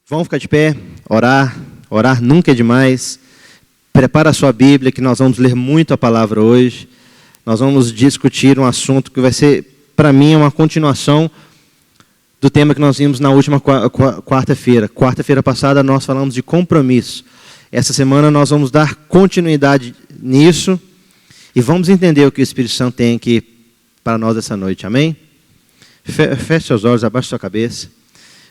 Vamos ficar de pé, orar. Orar nunca é demais. Prepara a sua Bíblia, que nós vamos ler muito a palavra hoje. Nós vamos discutir um assunto que vai ser, para mim, uma continuação do tema que nós vimos na última quarta-feira. Quarta-feira passada nós falamos de compromisso. Essa semana nós vamos dar continuidade nisso e vamos entender o que o Espírito Santo tem aqui para nós essa noite. Amém? Feche seus olhos, abaixe sua cabeça.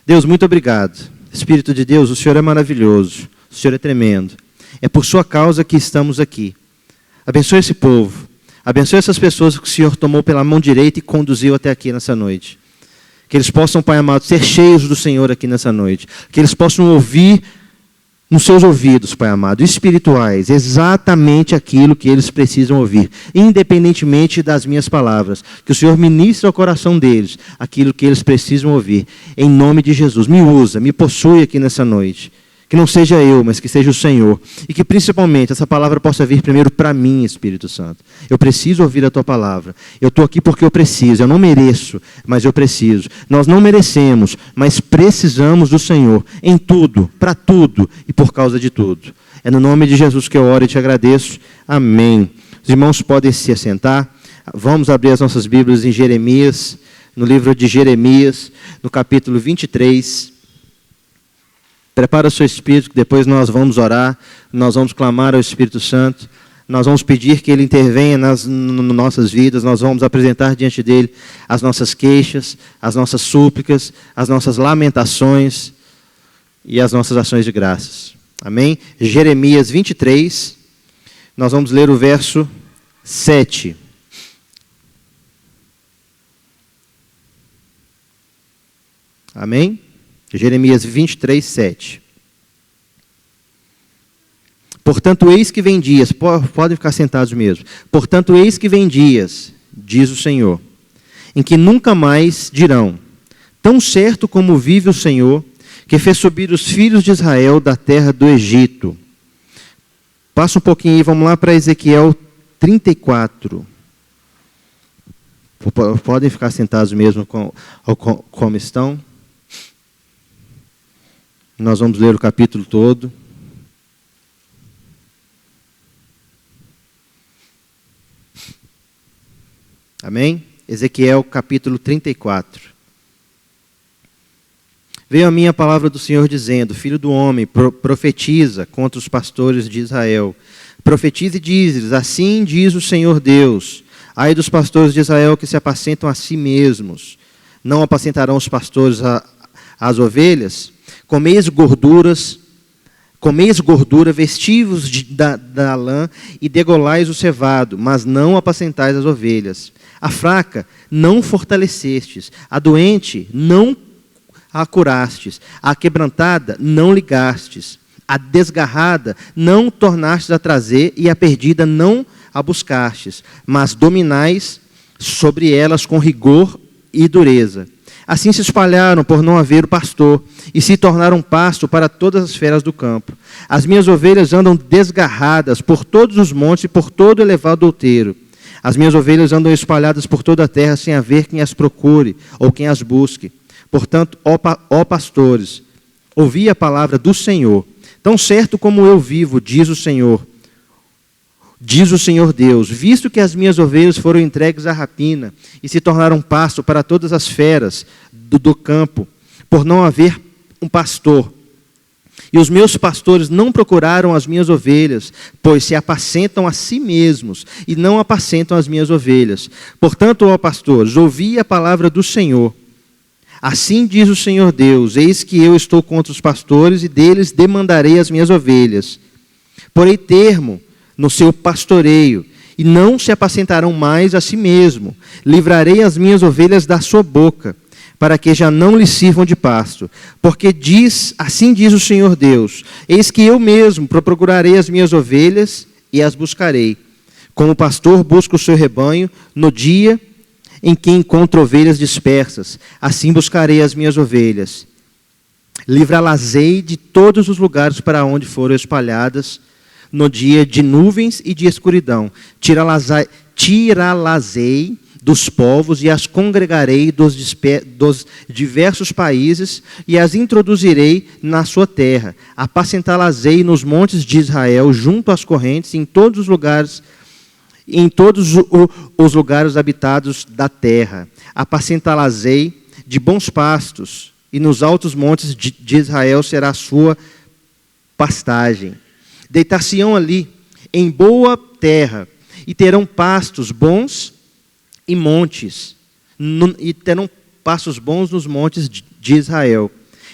Deus, muito obrigado. Espírito de Deus, o Senhor é maravilhoso, o Senhor é tremendo. É por sua causa que estamos aqui. Abençoe esse povo, abençoe essas pessoas que o Senhor tomou pela mão direita e conduziu até aqui nessa noite. Que eles possam, Pai amado, ser cheios do Senhor aqui nessa noite. Que eles possam ouvir nos seus ouvidos, Pai amado, espirituais, exatamente aquilo que eles precisam ouvir, independentemente das minhas palavras. Que o Senhor ministre ao coração deles aquilo que eles precisam ouvir. Em nome de Jesus, me usa, me possui aqui nessa noite. Que não seja eu, mas que seja o Senhor. E que principalmente essa palavra possa vir primeiro para mim, Espírito Santo. Eu preciso ouvir a Tua palavra. Eu estou aqui porque eu preciso. Eu não mereço, mas eu preciso. Nós não merecemos, mas precisamos do Senhor. Em tudo, para tudo e por causa de tudo. É no nome de Jesus que eu oro e te agradeço. Amém. Os irmãos podem se assentar. Vamos abrir as nossas Bíblias em Jeremias, no livro de Jeremias, no capítulo 23. Prepara o seu espírito, que depois nós vamos orar, nós vamos clamar ao Espírito Santo, nós vamos pedir que Ele intervenha nas nossas vidas, nós vamos apresentar diante dEle as nossas queixas, as nossas súplicas, as nossas lamentações e as nossas ações de graças. Amém? Jeremias 23, nós vamos ler o verso 7. Amém? Jeremias 23, 7. Portanto, eis que vem dias, podem ficar sentados mesmo. Portanto, eis que vem dias, diz o Senhor, em que nunca mais dirão, tão certo como vive o Senhor, que fez subir os filhos de Israel da terra do Egito. Passa um pouquinho aí, vamos lá para Ezequiel 34. Podem ficar sentados mesmo como estão. Nós vamos ler o capítulo todo. Amém? Ezequiel capítulo 34. Veio a mim a palavra do Senhor dizendo, filho do homem, profetiza contra os pastores de Israel. Profetiza e diz-lhes, assim diz o Senhor Deus, ai dos pastores de Israel que se apacentam a si mesmos. Não apacentarão os pastores as ovelhas? Comeis gordura, vestivos da lã e degolais o cevado, mas não apacentais as ovelhas. A fraca não fortalecestes, a doente não a curastes, a quebrantada não ligastes, a desgarrada não tornastes a trazer e a perdida não a buscastes, mas dominais sobre elas com rigor e dureza. Assim se espalharam por não haver o pastor, e se tornaram pasto para todas as feras do campo. As minhas ovelhas andam desgarradas por todos os montes e por todo o elevado outeiro. As minhas ovelhas andam espalhadas por toda a terra, sem haver quem as procure, ou quem as busque. Portanto, ó pastores, ouvi a palavra do Senhor. Tão certo como eu vivo, diz o Senhor Deus, visto que as minhas ovelhas foram entregues à rapina e se tornaram pasto para todas as feras do campo, por não haver um pastor. E os meus pastores não procuraram as minhas ovelhas, pois se apacentam a si mesmos e não apacentam as minhas ovelhas. Portanto, ó pastores, ouvi a palavra do Senhor. Assim diz o Senhor Deus, eis que eu estou contra os pastores e deles demandarei as minhas ovelhas. Porei termo no seu pastoreio, e não se apacentarão mais a si mesmo. Livrarei as minhas ovelhas da sua boca, para que já não lhes sirvam de pasto. Porque assim diz o Senhor Deus, eis que eu mesmo procurarei as minhas ovelhas e as buscarei. Como o pastor busca o seu rebanho no dia em que encontra ovelhas dispersas, assim buscarei as minhas ovelhas. Livrá-las-ei de todos os lugares para onde foram espalhadas, no dia de nuvens e de escuridão. Tirá-las-ei dos povos e as congregarei dos diversos países e as introduzirei na sua terra. Apacentá-las-ei nos montes de Israel, junto às correntes, em todos os lugares habitados da terra. Apacentá-las-ei de bons pastos, e nos altos montes de Israel será a sua pastagem. Deitar-se-ão ali em boa terra, e terão pastos bons e montes, e terão pastos bons nos montes de Israel.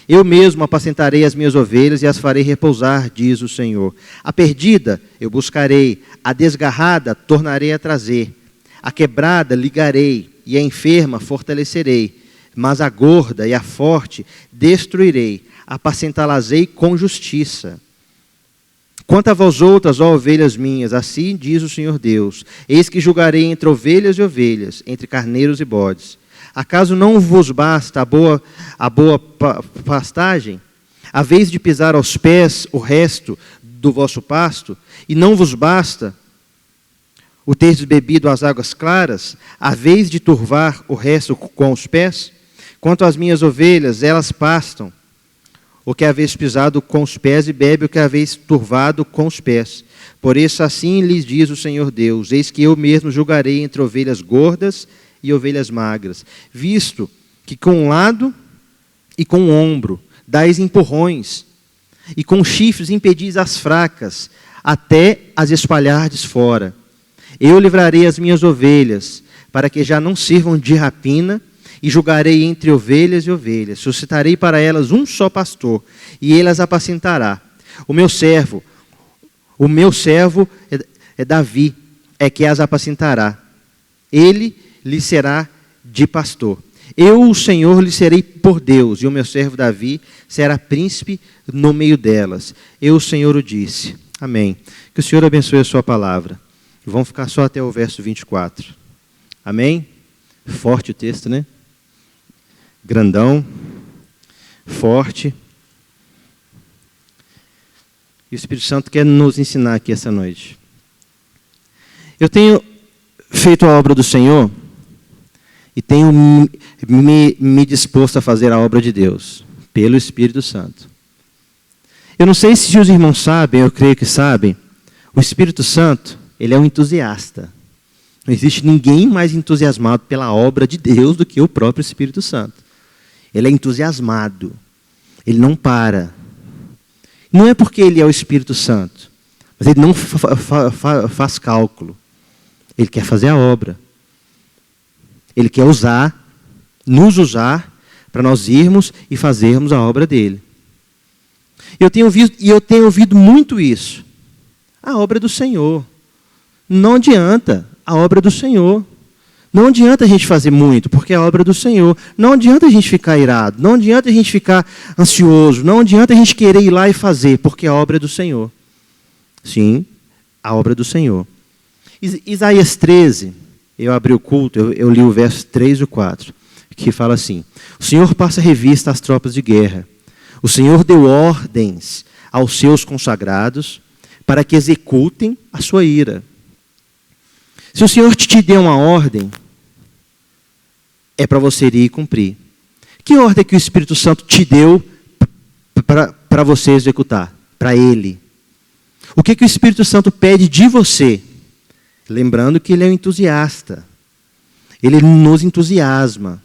Eu mesmo apacentarei as minhas ovelhas e as farei repousar, diz o Senhor. A perdida eu buscarei, a desgarrada tornarei a trazer. A quebrada ligarei, e a enferma fortalecerei. Mas a gorda e a forte destruirei, apacentá-las-ei com justiça. Quanto a vós outras, ó ovelhas minhas, assim diz o Senhor Deus, eis que julgarei entre ovelhas e ovelhas, entre carneiros e bodes. Acaso não vos basta a boa pastagem, a vez de pisar aos pés o resto do vosso pasto, e não vos basta o teres bebido as águas claras, a vez de turvar o resto com os pés? Quanto às minhas ovelhas, elas pastam o que haveis pisado com os pés, e bebe o que haveis turvado com os pés. Por isso assim lhes diz o Senhor Deus, eis que eu mesmo julgarei entre ovelhas gordas e ovelhas magras, visto que com um lado e com o ombro dais empurrões, e com chifres impedis as fracas, até as espalhardes fora. Eu livrarei as minhas ovelhas, para que já não sirvam de rapina, e julgarei entre ovelhas e ovelhas. Suscitarei para elas um só pastor, e ele as apacentará. O meu servo é Davi, é que as apacentará. Ele lhe será de pastor. Eu, o Senhor, lhe serei por Deus, e o meu servo Davi será príncipe no meio delas. Eu, o Senhor, o disse. Amém. Que o Senhor abençoe a sua palavra. Vamos ficar só até o verso 24. Amém? Forte o texto, né? Grandão, forte. E o Espírito Santo quer nos ensinar aqui essa noite. Eu tenho feito a obra do Senhor e tenho me disposto a fazer a obra de Deus, pelo Espírito Santo. Eu não sei se os irmãos sabem, eu creio que sabem, o Espírito Santo, ele é um entusiasta. Não existe ninguém mais entusiasmado pela obra de Deus do que o próprio Espírito Santo. Ele é entusiasmado. Ele não para. Não é porque ele é o Espírito Santo, mas ele não faz cálculo. Ele quer fazer a obra. Ele quer nos usar, para nós irmos e fazermos a obra dele. Eu tenho ouvido muito isso. A obra do Senhor. Não adianta a obra do Senhor. Não adianta a gente fazer muito, porque é a obra do Senhor. Não adianta a gente ficar irado. Não adianta a gente ficar ansioso. Não adianta a gente querer ir lá e fazer, porque é a obra do Senhor. Sim, a obra do Senhor. Isaías 13, eu abri o culto, eu li o verso 3 e 4, que fala assim: o Senhor passa revista às tropas de guerra. O Senhor deu ordens aos seus consagrados para que executem a sua ira. Se o Senhor te deu uma ordem, é para você ir e cumprir. Que ordem que o Espírito Santo te deu para você executar? Para Ele. O que o Espírito Santo pede de você? Lembrando que Ele é um entusiasta. Ele nos entusiasma.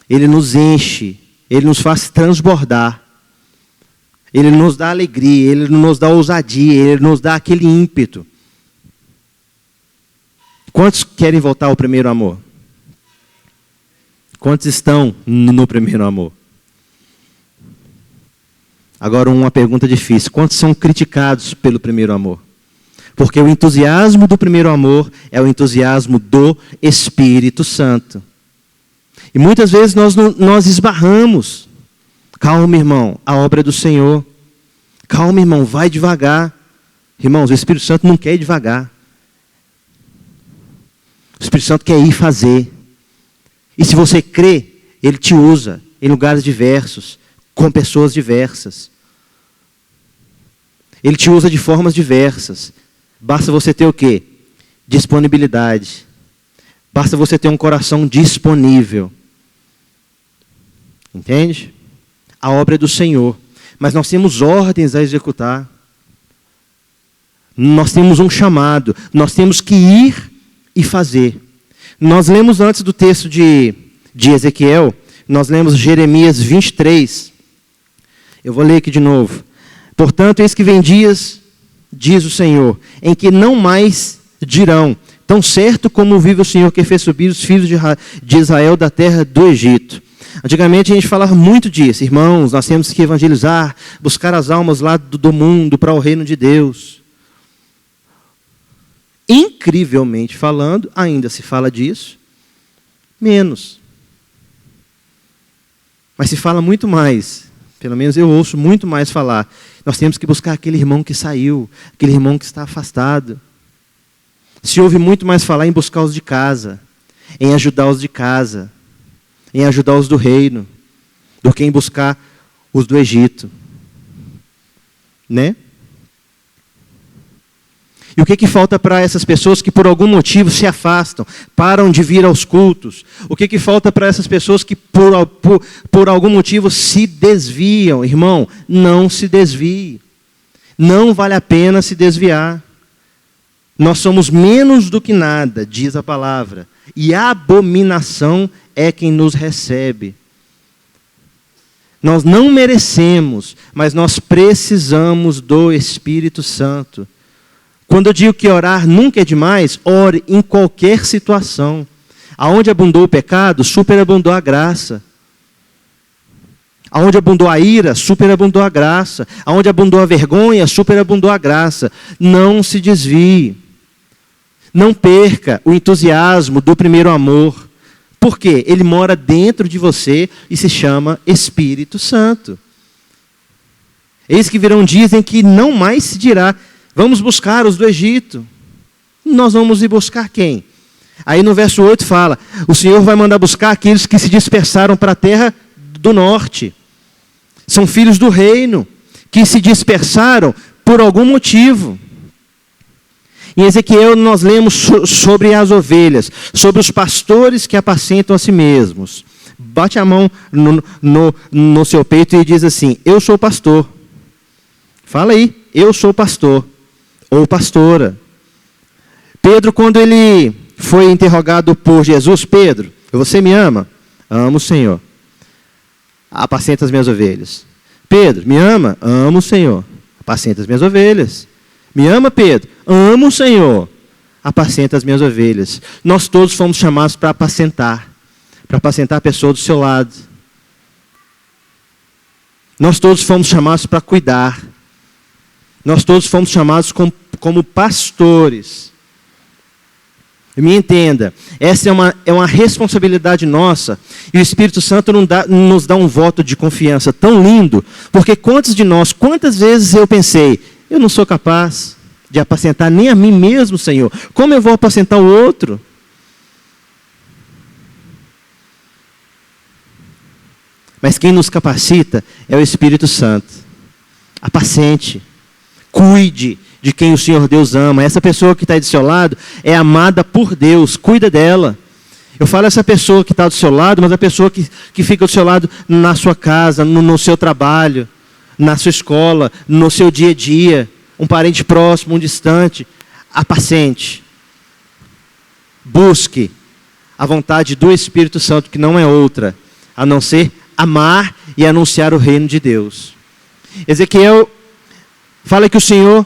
Ele nos enche. Ele nos faz transbordar. Ele nos dá alegria. Ele nos dá ousadia. Ele nos dá aquele ímpeto. Quantos querem voltar ao primeiro amor? Quantos estão no primeiro amor? Agora uma pergunta difícil. Quantos são criticados pelo primeiro amor? Porque o entusiasmo do primeiro amor é o entusiasmo do Espírito Santo. E muitas vezes nós esbarramos. Calma, irmão, a obra é do Senhor. Calma, irmão, vai devagar. Irmãos, o Espírito Santo não quer ir devagar. O Espírito Santo quer ir fazer. E se você crê, Ele te usa em lugares diversos, com pessoas diversas. Ele te usa de formas diversas. Basta você ter o quê? Disponibilidade. Basta você ter um coração disponível. Entende? A obra é do Senhor. Mas nós temos ordens a executar. Nós temos um chamado. Nós temos que ir e fazer. Nós lemos antes do texto de Ezequiel, nós lemos Jeremias 23. Eu vou ler aqui de novo. Portanto, eis que vem dias, diz o Senhor, em que não mais dirão, tão certo como vive o Senhor que fez subir os filhos de Israel da terra do Egito. Antigamente a gente falava muito disso. Irmãos, nós temos que evangelizar, buscar as almas lá do mundo para o reino de Deus. Incrivelmente falando, ainda se fala disso, menos. Mas se fala muito mais, pelo menos eu ouço muito mais falar. Nós temos que buscar aquele irmão que saiu, aquele irmão que está afastado. Se ouve muito mais falar em buscar os de casa, em ajudar os de casa, em ajudar os do reino, do que em buscar os do Egito. Né? E o que falta para essas pessoas que por algum motivo se afastam, param de vir aos cultos? O que falta para essas pessoas que por algum motivo se desviam? Irmão, não se desvie. Não vale a pena se desviar. Nós somos menos do que nada, diz a palavra. E a abominação é quem nos recebe. Nós não merecemos, mas nós precisamos do Espírito Santo. Quando eu digo que orar nunca é demais, ore em qualquer situação. Aonde abundou o pecado, superabundou a graça. Aonde abundou a ira, superabundou a graça. Aonde abundou a vergonha, superabundou a graça. Não se desvie. Não perca o entusiasmo do primeiro amor. Por quê? Ele mora dentro de você e se chama Espírito Santo. Eis que virão dias em que não mais se dirá, vamos buscar os do Egito. Nós vamos ir buscar quem? Aí no verso 8 fala, o Senhor vai mandar buscar aqueles que se dispersaram para a terra do norte. São filhos do reino, que se dispersaram por algum motivo. Em Ezequiel nós lemos sobre as ovelhas, sobre os pastores que apacentam a si mesmos. Bate a mão no seu peito e diz assim, eu sou pastor. Fala aí, eu sou pastor. Ou pastora. Pedro, quando ele foi interrogado por Jesus, Pedro, você me ama? Amo o Senhor. Apacenta as minhas ovelhas. Pedro, me ama? Amo o Senhor. Apacenta as minhas ovelhas. Me ama, Pedro? Amo o Senhor. Apacenta as minhas ovelhas. Nós todos fomos chamados para apacentar a pessoa do seu lado. Nós todos fomos chamados para cuidar. Nós todos fomos chamados como pastores. Me entenda, essa é uma responsabilidade nossa, e o Espírito Santo nos dá um voto de confiança tão lindo, porque quantas vezes eu pensei, eu não sou capaz de apacentar nem a mim mesmo, Senhor, como eu vou apacentar o outro? Mas quem nos capacita é o Espírito Santo. Apacente, cuide de quem o Senhor Deus ama. Essa pessoa que está aí do seu lado é amada por Deus, cuida dela. Eu falo essa pessoa que está do seu lado, mas a pessoa que fica do seu lado na sua casa, no seu trabalho, na sua escola, no seu dia a dia, um parente próximo, um distante, apacente. Busque a vontade do Espírito Santo, que não é outra, a não ser amar e anunciar o reino de Deus. Ezequiel fala que o Senhor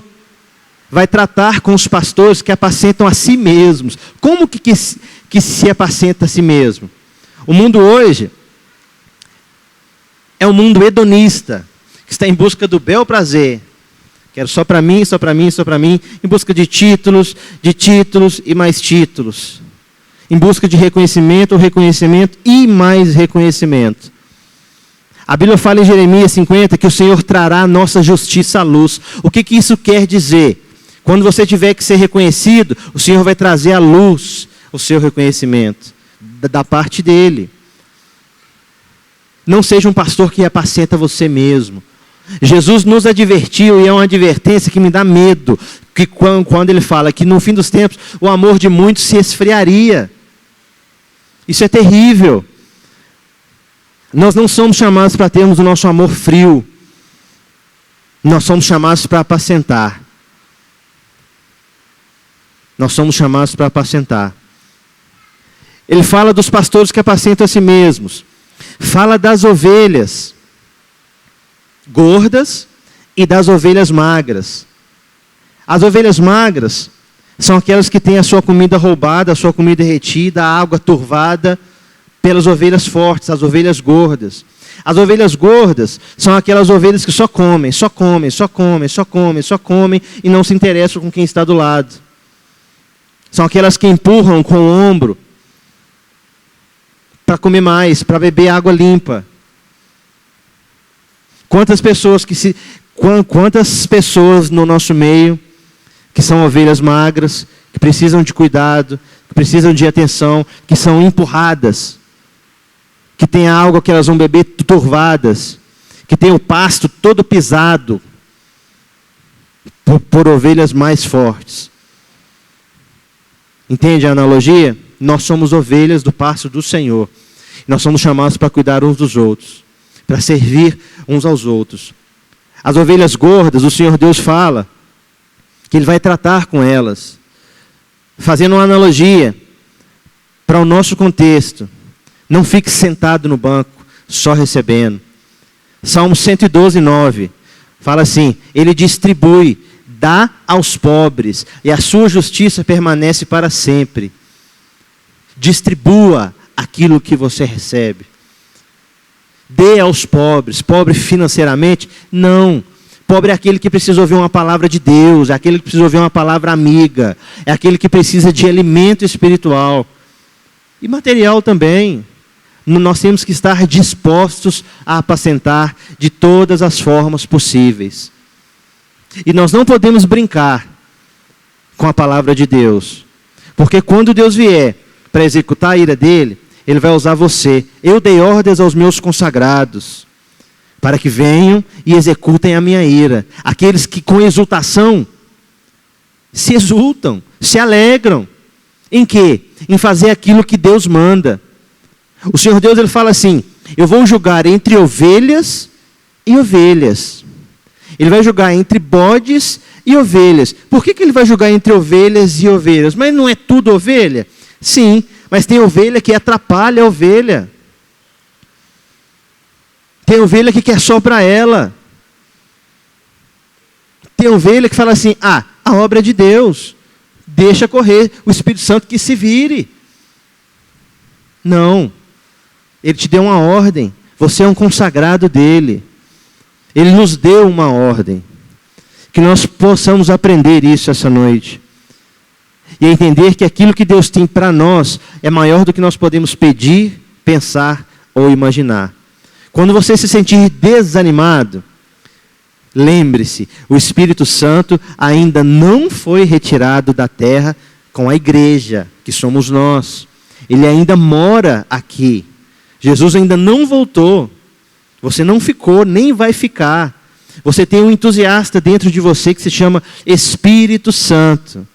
vai tratar com os pastores que apacentam a si mesmos. Como que se apacenta a si mesmo? O mundo hoje é um mundo hedonista, que está em busca do bel prazer. Quero só para mim, só para mim, só para mim, em busca de títulos e mais títulos. Em busca de reconhecimento e mais reconhecimento. A Bíblia fala em Jeremias 50 que o Senhor trará a nossa justiça à luz. O que isso quer dizer? Quando você tiver que ser reconhecido, o Senhor vai trazer à luz o seu reconhecimento, da parte dEle. Não seja um pastor que apacenta você mesmo. Jesus nos advertiu, e é uma advertência que me dá medo, que quando Ele fala que no fim dos tempos, o amor de muitos se esfriaria. Isso é terrível. Nós não somos chamados para termos o nosso amor frio. Nós somos chamados para apacentar. Nós somos chamados para apacentar. Ele fala dos pastores que apacentam a si mesmos. Fala das ovelhas gordas e das ovelhas magras. As ovelhas magras são aquelas que têm a sua comida roubada, a sua comida retida, a água turvada pelas ovelhas fortes, as ovelhas gordas. As ovelhas gordas são aquelas ovelhas que só comem, só comem, só comem, só comem, só comem e não se interessam com quem está do lado. São aquelas que empurram com o ombro para comer mais, para beber água limpa. Quantas pessoas no nosso meio que são ovelhas magras, que precisam de cuidado, que precisam de atenção, que são empurradas, que tem a água que elas vão beber turvadas, que tem o pasto todo pisado por ovelhas mais fortes. Entende a analogia? Nós somos ovelhas do pasto do Senhor. Nós somos chamados para cuidar uns dos outros, para servir uns aos outros. As ovelhas gordas, o Senhor Deus fala que Ele vai tratar com elas, fazendo uma analogia para o nosso contexto. Não fique sentado no banco, só recebendo. Salmo 112, 9, fala assim: Ele distribui, dá aos pobres, e a sua justiça permanece para sempre. Distribua aquilo que você recebe. Dê aos pobres. Pobre financeiramente? Não. Pobre é aquele que precisa ouvir uma palavra de Deus, é aquele que precisa ouvir uma palavra amiga, é aquele que precisa de alimento espiritual. E material também. Nós temos que estar dispostos a apacentar de todas as formas possíveis. E nós não podemos brincar com a palavra de Deus. Porque quando Deus vier para executar a ira dele, Ele vai usar você. Eu dei ordens aos meus consagrados, para que venham e executem a minha ira. Aqueles que com exultação se exultam, se alegram. Em quê? Em fazer aquilo que Deus manda. O Senhor Deus, Ele fala assim: eu vou julgar entre ovelhas e ovelhas. Ele vai julgar entre bodes e ovelhas. Por que Ele vai julgar entre ovelhas e ovelhas? Mas não é tudo ovelha? Sim, mas tem ovelha que atrapalha a ovelha. Tem ovelha que quer só para ela. Tem ovelha que fala assim: a obra é de Deus, deixa correr, o Espírito Santo que se vire. Não. Ele te deu uma ordem. Você é um consagrado dele. Ele nos deu uma ordem. Que nós possamos aprender isso essa noite. E entender que aquilo que Deus tem para nós é maior do que nós podemos pedir, pensar ou imaginar. Quando você se sentir desanimado, lembre-se, o Espírito Santo ainda não foi retirado da terra com a igreja, que somos nós. Ele ainda mora aqui. Jesus ainda não voltou. Você não ficou, nem vai ficar. Você tem um entusiasta dentro de você que se chama Espírito Santo.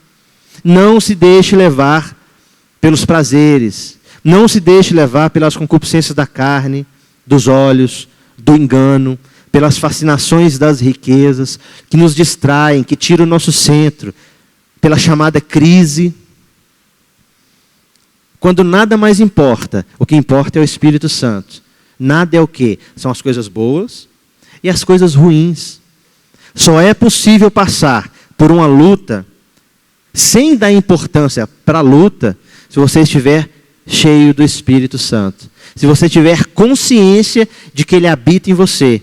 Não se deixe levar pelos prazeres. Não se deixe levar pelas concupiscências da carne, dos olhos, do engano, pelas fascinações das riquezas, que nos distraem, que tiram o nosso centro, pela chamada crise. Quando nada mais importa, o que importa é o Espírito Santo. Nada é o quê? São as coisas boas e as coisas ruins. Só é possível passar por uma luta sem dar importância para a luta se você estiver cheio do Espírito Santo. Se você tiver consciência de que Ele habita em você.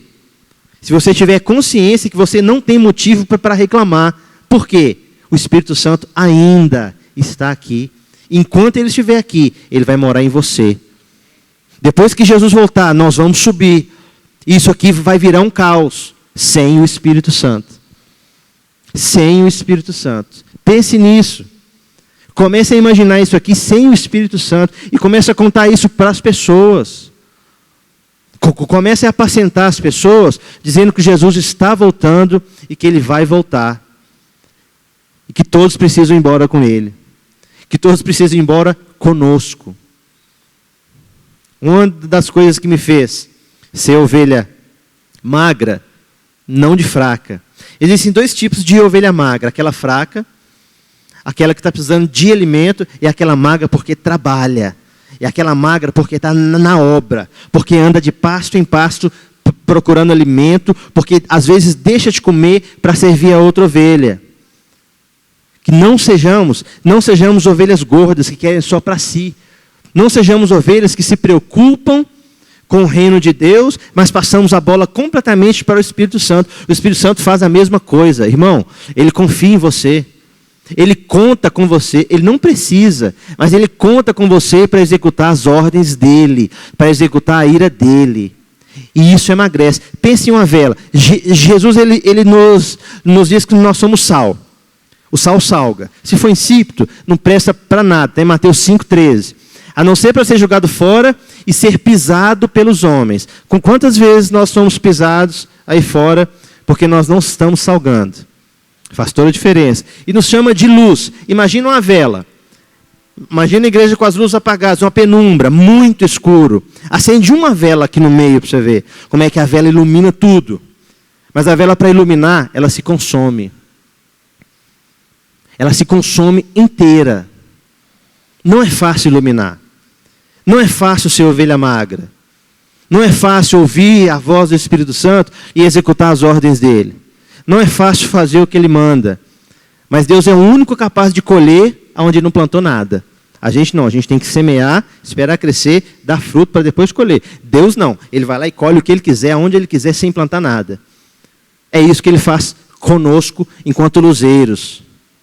Se você tiver consciência que você não tem motivo para reclamar. Por quê? O Espírito Santo ainda está aqui. Enquanto Ele estiver aqui, Ele vai morar em você. Depois que Jesus voltar, nós vamos subir. Isso aqui vai virar um caos sem o Espírito Santo. Sem o Espírito Santo. Pense nisso. Comece a imaginar isso aqui sem o Espírito Santo e comece a contar isso para as pessoas. Comece a apacentar as pessoas, dizendo que Jesus está voltando e que Ele vai voltar. E que todos precisam ir embora com Ele. Que todos precisam ir embora conosco. Uma das coisas que me fez ser ovelha magra, não de fraca. Existem dois tipos de ovelha magra. Aquela fraca, aquela que está precisando de alimento, e aquela magra porque trabalha. E aquela magra porque está na obra, porque anda de pasto em pasto procurando alimento, porque às vezes deixa de comer para servir a outra ovelha. Que não sejamos ovelhas gordas que querem só para si. Não sejamos ovelhas que se preocupam com o reino de Deus, mas passamos a bola completamente para o Espírito Santo. O Espírito Santo faz a mesma coisa. Irmão, ele confia em você. Ele conta com você. Ele não precisa, mas ele conta com você para executar as ordens dele, para executar a ira dele. E isso emagrece. Pense em uma vela. Jesus ele nos diz que nós somos sal. O sal salga. Se for insípido, não presta para nada. Tem Mateus 5,13. A não ser para ser jogado fora e ser pisado pelos homens. Com quantas vezes nós somos pisados aí fora porque nós não estamos salgando? Faz toda a diferença. E nos chama de luz. Imagina uma vela. Imagina a igreja com as luzes apagadas, uma penumbra, muito escuro. Acende uma vela aqui no meio para você ver como é que a vela ilumina tudo. Mas a vela, para iluminar, ela se consome. Ela se consome inteira. Não é fácil iluminar. Não é fácil ser ovelha magra. Não é fácil ouvir a voz do Espírito Santo e executar as ordens dele. Não é fácil fazer o que ele manda. Mas Deus é o único capaz de colher onde ele não plantou nada. A gente não, a gente tem que semear, esperar crescer, dar fruto para depois colher. Deus não, ele vai lá e colhe o que ele quiser, aonde ele quiser, sem plantar nada. É isso que ele faz conosco enquanto luzeiros.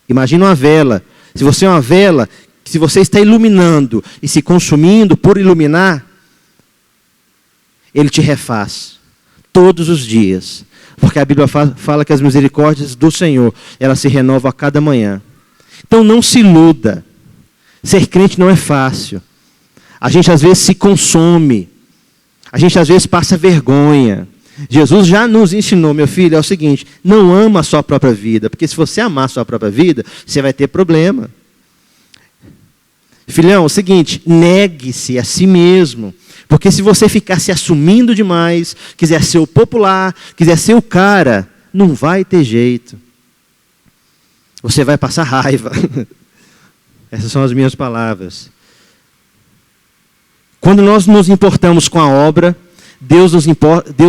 Imagina uma vela. Se você é uma vela, se você está iluminando e se consumindo por iluminar, ele te refaz todos os dias. Porque a Bíblia fala que as misericórdias do Senhor, elas se renovam a cada manhã. Então não se iluda. Ser crente não é fácil. A gente às vezes se consome. A gente às vezes passa vergonha. Jesus já nos ensinou, meu filho, é o seguinte: não ama a sua própria vida. Porque se você amar a sua própria vida, você vai ter problema. Filhão, é o seguinte: negue-se a si mesmo. Porque se você ficar se assumindo demais, quiser ser o popular, quiser ser o cara, não vai ter jeito. Você vai passar raiva. Essas são as minhas palavras. Quando nós nos importamos com a obra, Deus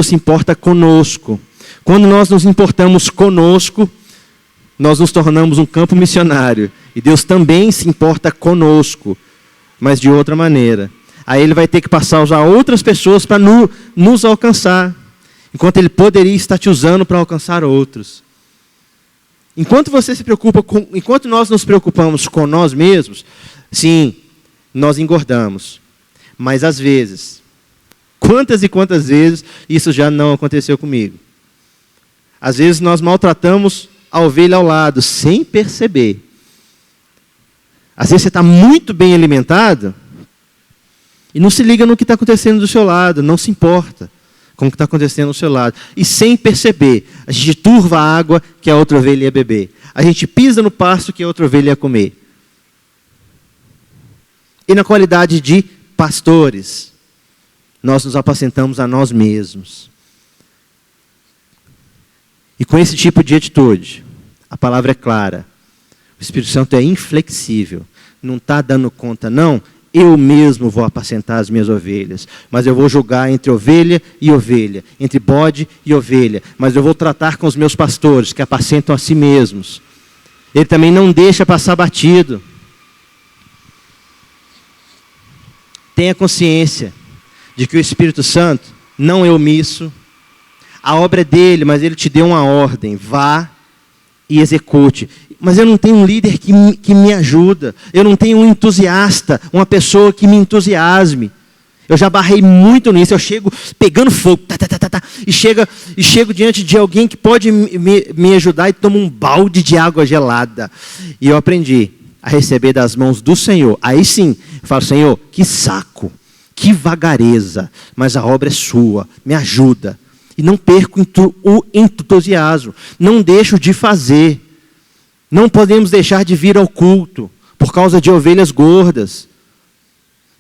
se importa conosco. Quando nós nos importamos conosco, nós nos tornamos um campo missionário. E Deus também se importa conosco, mas de outra maneira. Aí ele vai ter que passar a usar outras pessoas para nos alcançar, enquanto ele poderia estar te usando para alcançar outros. Enquanto nós nos preocupamos com nós mesmos, sim, nós engordamos. Mas às vezes, quantas e quantas vezes isso já não aconteceu comigo? Às vezes nós maltratamos a ovelha ao lado, sem perceber. Às vezes você está muito bem alimentado e não se liga no que está acontecendo do seu lado, não se importa com o que está acontecendo do seu lado. E sem perceber, a gente turva a água que a outra ovelha ia beber. A gente pisa no pasto que a outra ovelha ia comer. E na qualidade de pastores, nós nos apacentamos a nós mesmos. E com esse tipo de atitude, a palavra é clara. O Espírito Santo é inflexível. Não está dando conta, não. Eu mesmo vou apacentar as minhas ovelhas. Mas eu vou julgar entre ovelha e ovelha. Entre bode e ovelha. Mas eu vou tratar com os meus pastores, que apacentam a si mesmos. Ele também não deixa passar batido. Tenha consciência de que o Espírito Santo não é omisso. A obra é dele, mas ele te deu uma ordem. Vá e execute. Mas eu não tenho um líder que me ajuda. Eu não tenho um entusiasta, uma pessoa que me entusiasme. Eu já barrei muito nisso. Eu chego pegando fogo. E chego diante de alguém que pode me ajudar e tomo um balde de água gelada. E eu aprendi a receber das mãos do Senhor. Aí sim, eu falo: Senhor, que saco, que vagareza. Mas a obra é sua. Me ajuda. E não perco o entusiasmo. Não deixo de fazer. Não podemos deixar de vir ao culto por causa de ovelhas gordas.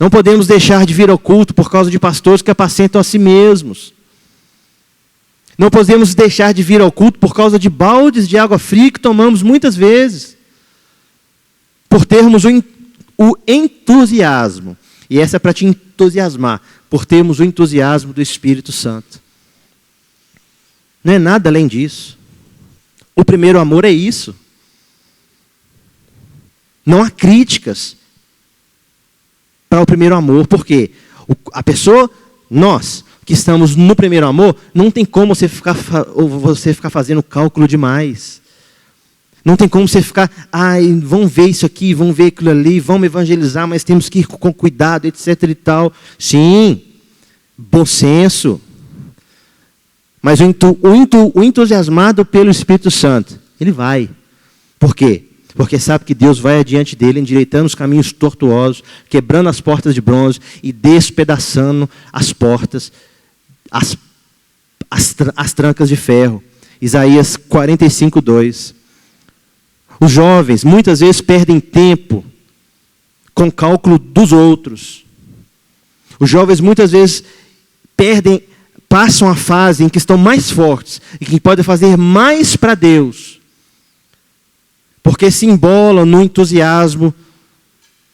Não podemos deixar de vir ao culto por causa de pastores que apacentam a si mesmos. Não podemos deixar de vir ao culto por causa de baldes de água fria que tomamos muitas vezes. Por termos o entusiasmo. E essa é para te entusiasmar. Por termos o entusiasmo do Espírito Santo. Não é nada além disso. O primeiro amor é isso. Não há críticas para o primeiro amor. Por quê? A pessoa, nós que estamos no primeiro amor, não tem como você ficar fazendo cálculo demais. Não tem como você ficar, vamos ver isso aqui, vamos ver aquilo ali, vamos evangelizar, mas temos que ir com cuidado, etc e tal. Sim, bom senso. Mas o entusiasmado pelo Espírito Santo, ele vai. Por quê? Porque sabe que Deus vai adiante dele, endireitando os caminhos tortuosos, quebrando as portas de bronze e despedaçando as portas, as trancas de ferro. Isaías 45:2. Os jovens muitas vezes perdem tempo com cálculo dos outros. Os jovens muitas vezes passam a fase em que estão mais fortes e que podem fazer mais para Deus. Porque se embolam no entusiasmo,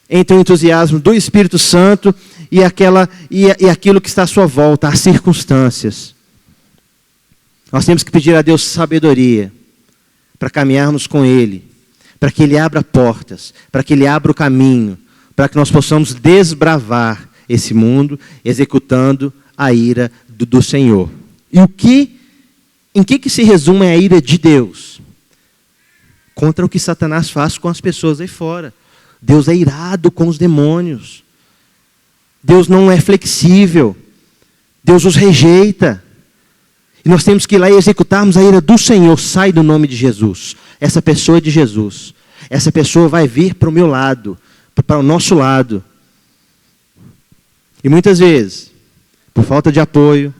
entre o entusiasmo do Espírito Santo e aquilo que está à sua volta, as circunstâncias. Nós temos que pedir a Deus sabedoria para caminharmos com Ele, para que Ele abra portas, para que Ele abra o caminho, para que nós possamos desbravar esse mundo, executando a ira do Senhor. E em que se resume a ira de Deus? Contra o que Satanás faz com as pessoas aí fora. Deus é irado com os demônios. Deus não é flexível. Deus os rejeita. E nós temos que ir lá e executarmos a ira do Senhor. Sai do nome de Jesus. Essa pessoa é de Jesus. Essa pessoa vai vir para o meu lado, para o nosso lado. E muitas vezes, por falta de apoio,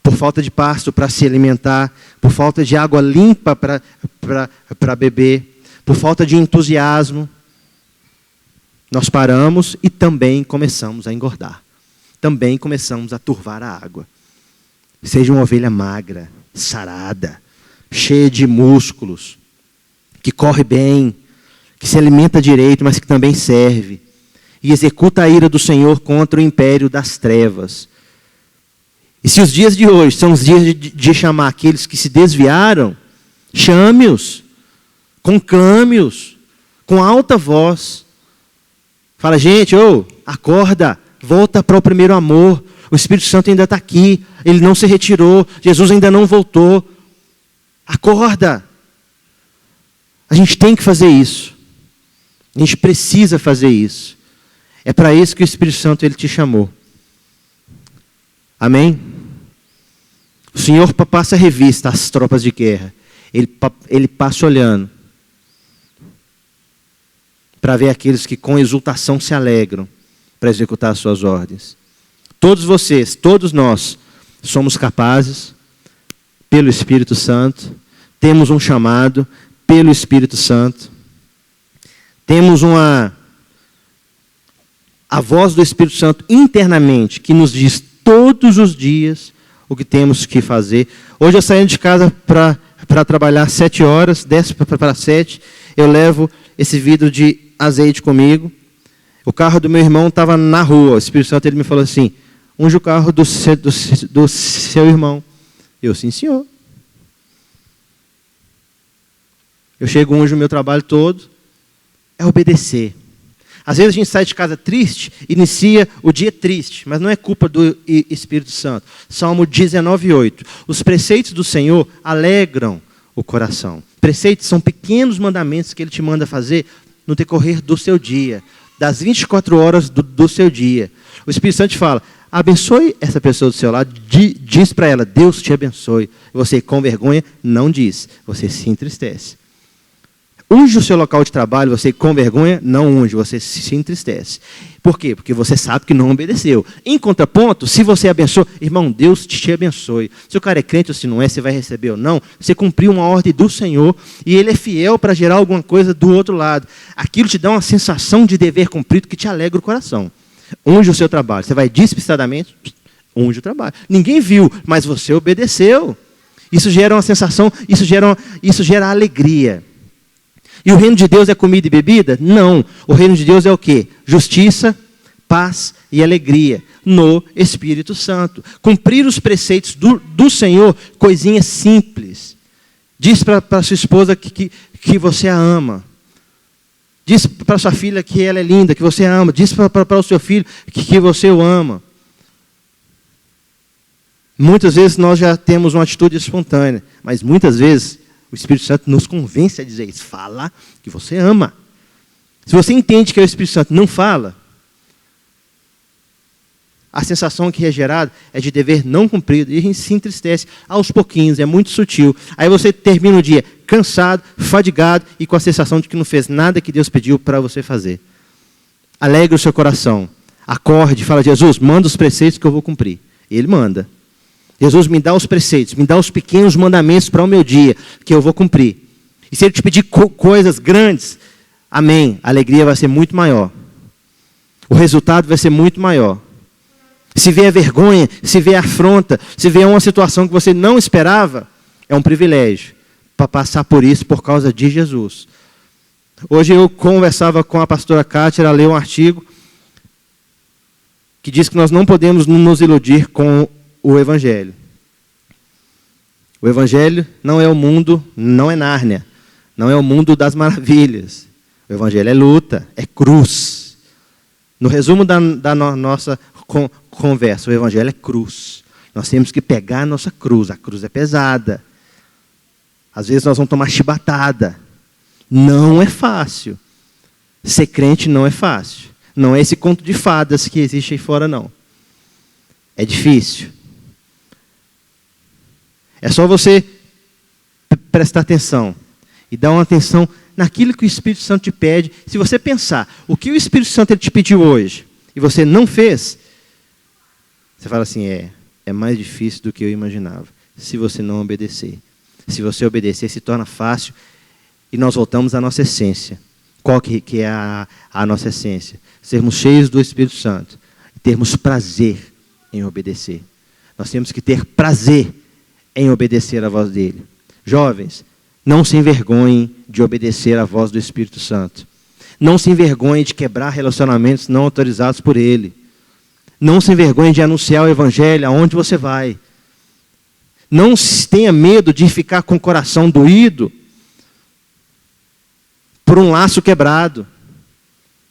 por falta de pasto para se alimentar, por falta de água limpa para beber, por falta de entusiasmo, nós paramos e também começamos a engordar. Também começamos a turvar a água. Seja uma ovelha magra, sarada, cheia de músculos, que corre bem, que se alimenta direito, mas que também serve. E executa a ira do Senhor contra o império das trevas. E se os dias de hoje são os dias de chamar aqueles que se desviaram, chame-os, conclame-os, com alta voz. Fala, gente, acorda, volta para o primeiro amor. O Espírito Santo ainda está aqui, ele não se retirou, Jesus ainda não voltou. Acorda. A gente tem que fazer isso. A gente precisa fazer isso. É para isso que o Espírito Santo ele te chamou. Amém? O Senhor passa a revista às tropas de guerra. Ele passa olhando para ver aqueles que com exultação se alegram para executar as suas ordens. Todos vocês, todos nós, somos capazes, pelo Espírito Santo, temos um chamado pelo Espírito Santo, temos a voz do Espírito Santo internamente, que nos diz todos os dias o que temos que fazer. Hoje eu saindo de casa para trabalhar 7 horas, 10 para 7, eu levo esse vidro de azeite comigo. O carro do meu irmão estava na rua, o Espírito Santo ele me falou assim, unge o carro do seu irmão. Eu, sim senhor. Eu chego, unjo o meu trabalho todo, é obedecer. Às vezes a gente sai de casa triste, inicia o dia triste, mas não é culpa do Espírito Santo. Salmo 19:8. Os preceitos do Senhor alegram o coração. Preceitos são pequenos mandamentos que Ele te manda fazer no decorrer do seu dia, das 24 horas do seu dia. O Espírito Santo te fala, abençoe essa pessoa do seu lado, diz para ela, Deus te abençoe. Você com vergonha não diz, você se entristece. Unge o seu local de trabalho, você com vergonha, não unge, você se entristece. Por quê? Porque você sabe que não obedeceu. Em contraponto, se você abençoa, irmão, Deus te abençoe. Se o cara é crente ou se não é, você vai receber ou não, você cumpriu uma ordem do Senhor e Ele é fiel para gerar alguma coisa do outro lado. Aquilo te dá uma sensação de dever cumprido que te alegra o coração. Unge o seu trabalho. Você vai despistadamente, unge o trabalho. Ninguém viu, mas você obedeceu. Isso gera uma sensação, isso gera alegria. E o reino de Deus é comida e bebida? Não. O reino de Deus é o quê? Justiça, paz e alegria no Espírito Santo. Cumprir os preceitos do Senhor, coisinhas simples. Diz para sua esposa que você a ama. Diz para sua filha que ela é linda, que você a ama. Diz para o seu filho que você o ama. Muitas vezes nós já temos uma atitude espontânea, mas muitas vezes o Espírito Santo nos convence a dizer isso. Fala que você ama. Se você entende que o Espírito Santo não fala, a sensação que é gerada é de dever não cumprido. E a gente se entristece aos pouquinhos, é muito sutil. Aí você termina o dia cansado, fadigado e com a sensação de que não fez nada que Deus pediu para você fazer. Alegre o seu coração. Acorde, fala, Jesus, manda os preceitos que eu vou cumprir. E Ele manda. Jesus, me dá os preceitos, me dá os pequenos mandamentos para o meu dia, que eu vou cumprir. E se Ele te pedir coisas grandes, amém, a alegria vai ser muito maior. O resultado vai ser muito maior. Se vier vergonha, se vier afronta, se vier uma situação que você não esperava, é um privilégio para passar por isso por causa de Jesus. Hoje eu conversava com a pastora Kátia, ela leu um artigo que diz que nós não podemos nos iludir com o Evangelho. O Evangelho não é o mundo, não é Nárnia, não é o mundo das maravilhas. O Evangelho é luta, é cruz. No resumo da nossa conversa, o Evangelho é cruz. Nós temos que pegar a nossa cruz. A cruz é pesada. Às vezes nós vamos tomar chibatada. Não é fácil. Ser crente não é fácil. Não é esse conto de fadas que existe aí fora, não. É difícil. É só você prestar atenção e dar uma atenção naquilo que o Espírito Santo te pede. Se você pensar, o que o Espírito Santo ele te pediu hoje e você não fez, você fala assim, é mais difícil do que eu imaginava. Se você não obedecer. Se você obedecer, se torna fácil e nós voltamos à nossa essência. Qual que é a nossa essência? Sermos cheios do Espírito Santo e termos prazer em obedecer. Nós temos que ter prazer em obedecer à voz dele. Jovens, não se envergonhem de obedecer à voz do Espírito Santo. Não se envergonhem de quebrar relacionamentos não autorizados por ele. Não se envergonhem de anunciar o Evangelho aonde você vai. Não tenha medo de ficar com o coração doído por um laço quebrado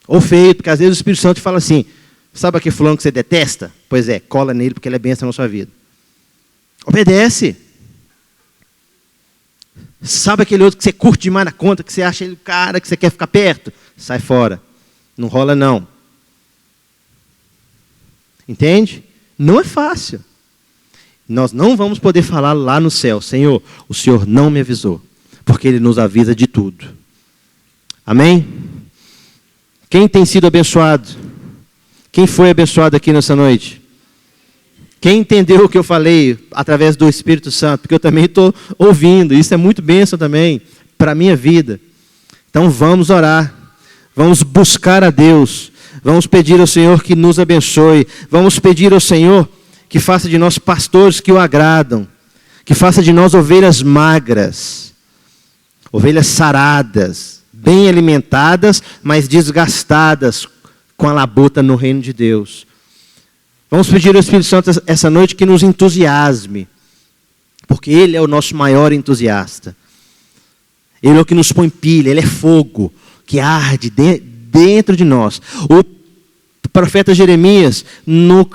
ou feito, porque às vezes o Espírito Santo fala assim, sabe aquele fulano que você detesta? Pois é, cola nele porque ele é bênção na sua vida. Obedece. Sabe aquele outro que você curte demais na conta, que você acha ele o cara, que você quer ficar perto? Sai fora. Não rola não. Entende? Não é fácil. Nós não vamos poder falar lá no céu, Senhor, o Senhor não me avisou, porque Ele nos avisa de tudo. Amém? Quem tem sido abençoado? Quem foi abençoado aqui nessa noite? Quem entendeu o que eu falei através do Espírito Santo? Porque eu também estou ouvindo. Isso é muito bênção também para a minha vida. Então vamos orar. Vamos buscar a Deus. Vamos pedir ao Senhor que nos abençoe. Vamos pedir ao Senhor que faça de nós pastores que o agradam. Que faça de nós ovelhas magras. Ovelhas saradas. Bem alimentadas, mas desgastadas com a labuta no reino de Deus. Vamos pedir ao Espírito Santo essa noite que nos entusiasme, porque Ele é o nosso maior entusiasta. Ele é o que nos põe pilha, Ele é fogo que arde dentro de nós. O profeta Jeremias, no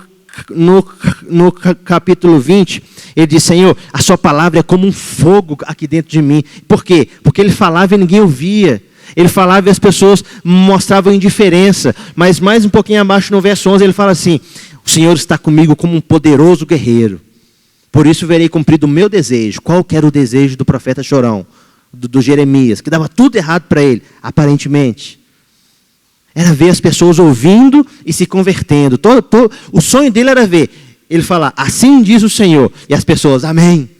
capítulo 20, ele diz, Senhor, a sua palavra é como um fogo aqui dentro de mim. Por quê? Porque ele falava e ninguém ouvia. Ele falava e as pessoas mostravam indiferença. Mas mais um pouquinho abaixo no verso 11 ele fala assim, o Senhor está comigo como um poderoso guerreiro. Por isso verei cumprido o meu desejo. Qual que era o desejo do profeta chorão? do Jeremias, que dava tudo errado para ele, aparentemente. Era ver as pessoas ouvindo e se convertendo. O sonho dele era ver ele falar, assim diz o Senhor, e as pessoas, amém.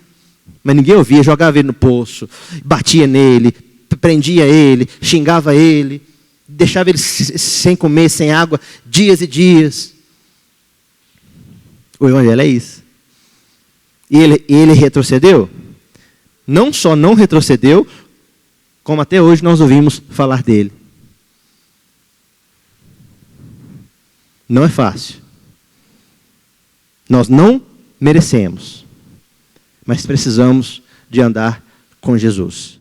Mas ninguém ouvia, jogava ele no poço, batia nele, prendia ele, xingava ele, deixava ele sem comer, sem água, dias e dias. O evangelho é isso. E ele retrocedeu? Não só não retrocedeu, como até hoje nós ouvimos falar dele. Não é fácil. Nós não merecemos, mas precisamos de andar com Jesus.